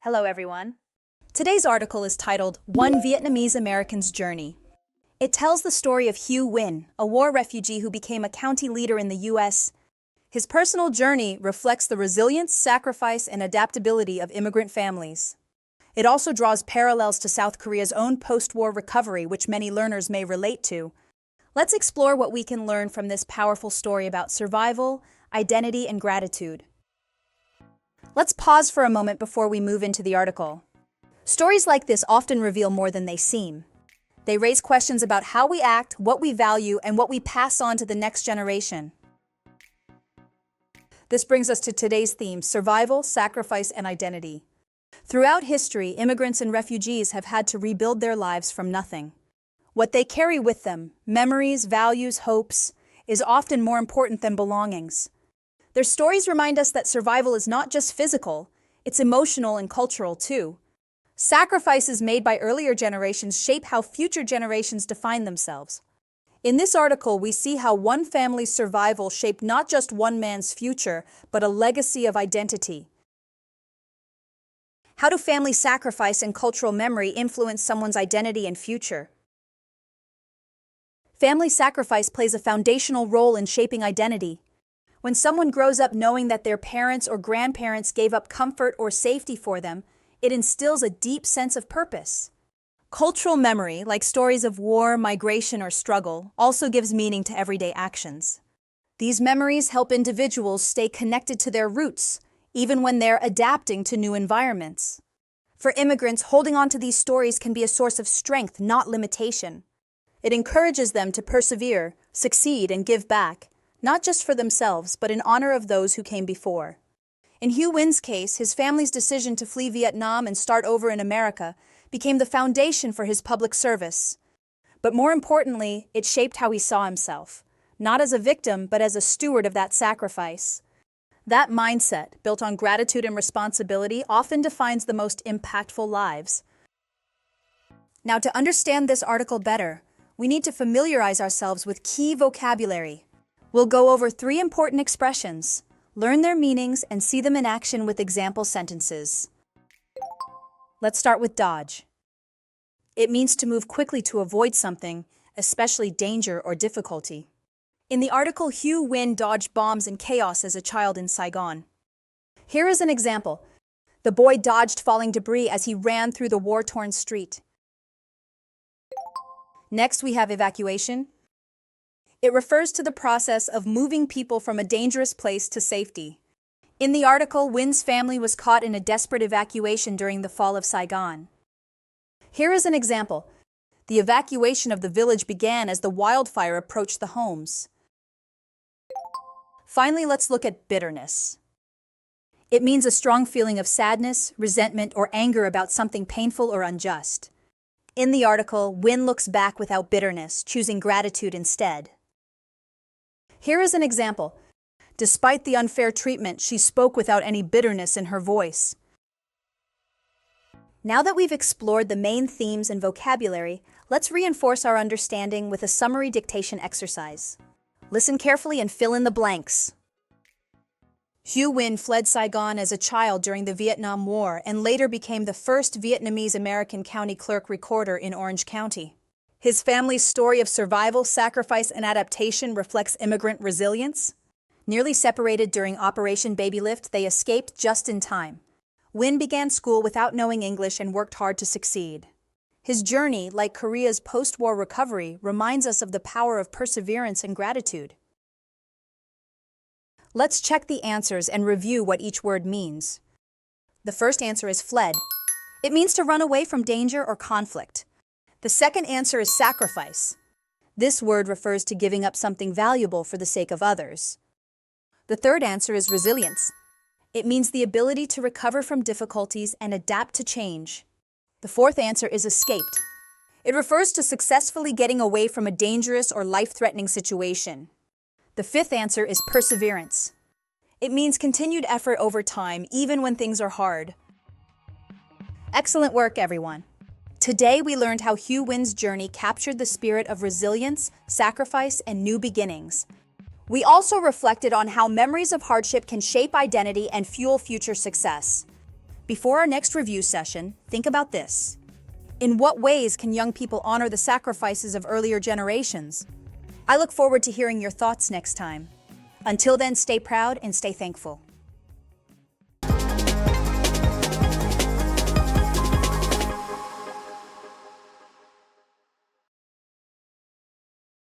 Hello, everyone. Today's article is titled One Vietnamese-American's Journey. It tells the story of Hugh Nguyen, a war refugee who became a county leader in the U.S. His personal journey reflects the resilience, sacrifice, and adaptability of immigrant families. It also draws parallels to South Korea's own post-war recovery, which many learners may relate to. Let's explore what we can learn from this powerful story about survival, identity, and gratitude. Let's pause for a moment before we move into the article. Stories like this often reveal more than they seem. They raise questions about how we act, what we value, and what we pass on to the next generation. This brings us to today's theme: survival, sacrifice, and identity. Throughout history, immigrants and refugees have had to rebuild their lives from nothing. What they carry with them, memories, values, hopes, is often more important than belongings. Their stories remind us that survival is not just physical, it's emotional and cultural too. Sacrifices made by earlier generations shape how future generations define themselves. In this article, we see how one family's survival shaped not just one man's future, but a legacy of identity. How do family sacrifice and cultural memory influence someone's identity and future? Family sacrifice plays a foundational role in shaping identity. When someone grows up knowing that their parents or grandparents gave up comfort or safety for them, it instills a deep sense of purpose. Cultural memory, like stories of war, migration, or struggle, also gives meaning to everyday actions. These memories help individuals stay connected to their roots, even when they're adapting to new environments. For immigrants, holding on to these stories can be a source of strength, not limitation. It encourages them to persevere, succeed, and give back, not just for themselves, but in honor of those who came before. In Hugh Nguyen's case, his family's decision to flee Vietnam and start over in America became the foundation for his public service. But more importantly, it shaped how he saw himself, not as a victim, but as a steward of that sacrifice. That mindset, built on gratitude and responsibility, often defines the most impactful lives. Now, to understand this article better, we need to familiarize ourselves with key vocabulary. We'll go over 3 important expressions, learn their meanings, and see them in action with example sentences. Let's start with dodge. It means to move quickly to avoid something, especially danger or difficulty. In the article, Hugh Nguyen dodged bombs and chaos as a child in Saigon. Here is an example. The boy dodged falling debris as he ran through the war-torn street. Next, we have evacuation. It refers to the process of moving people from a dangerous place to safety. In the article, Nguyen's family was caught in a desperate evacuation during the fall of Saigon. Here is an example. The evacuation of the village began as the wildfire approached the homes. Finally, let's look at bitterness. It means a strong feeling of sadness, resentment, or anger about something painful or unjust. In the article, Nguyen looks back without bitterness, choosing gratitude instead. Here is an example. Despite the unfair treatment, she spoke without any bitterness in her voice. Now that we've explored the main themes and vocabulary, let's reinforce our understanding with a summary dictation exercise. Listen carefully and fill in the blanks. Hugh Nguyen fled Saigon as a child during the Vietnam War and later became the first Vietnamese-American county clerk recorder in Orange County. His family's story of survival, sacrifice, and adaptation reflects immigrant resilience. Nearly separated during Operation Baby Lift, they escaped just in time. Nguyen began school without knowing English and worked hard to succeed. His journey, like Korea's post-war recovery, reminds us of the power of perseverance and gratitude. Let's check the answers and review what each word means. The first answer is fled. It means to run away from danger or conflict. The second answer is sacrifice. This word refers to giving up something valuable for the sake of others. The third answer is resilience. It means the ability to recover from difficulties and adapt to change. The fourth answer is escaped. It refers to successfully getting away from a dangerous or life-threatening situation. The fifth answer is perseverance. It means continued effort over time, even when things are hard. Excellent work, everyone. Today, we learned how Hugh Nguyen's journey captured the spirit of resilience, sacrifice, and new beginnings. We also reflected on how memories of hardship can shape identity and fuel future success. Before our next review session, think about this. In what ways can young people honor the sacrifices of earlier generations? I look forward to hearing your thoughts next time. Until then, stay proud and stay thankful.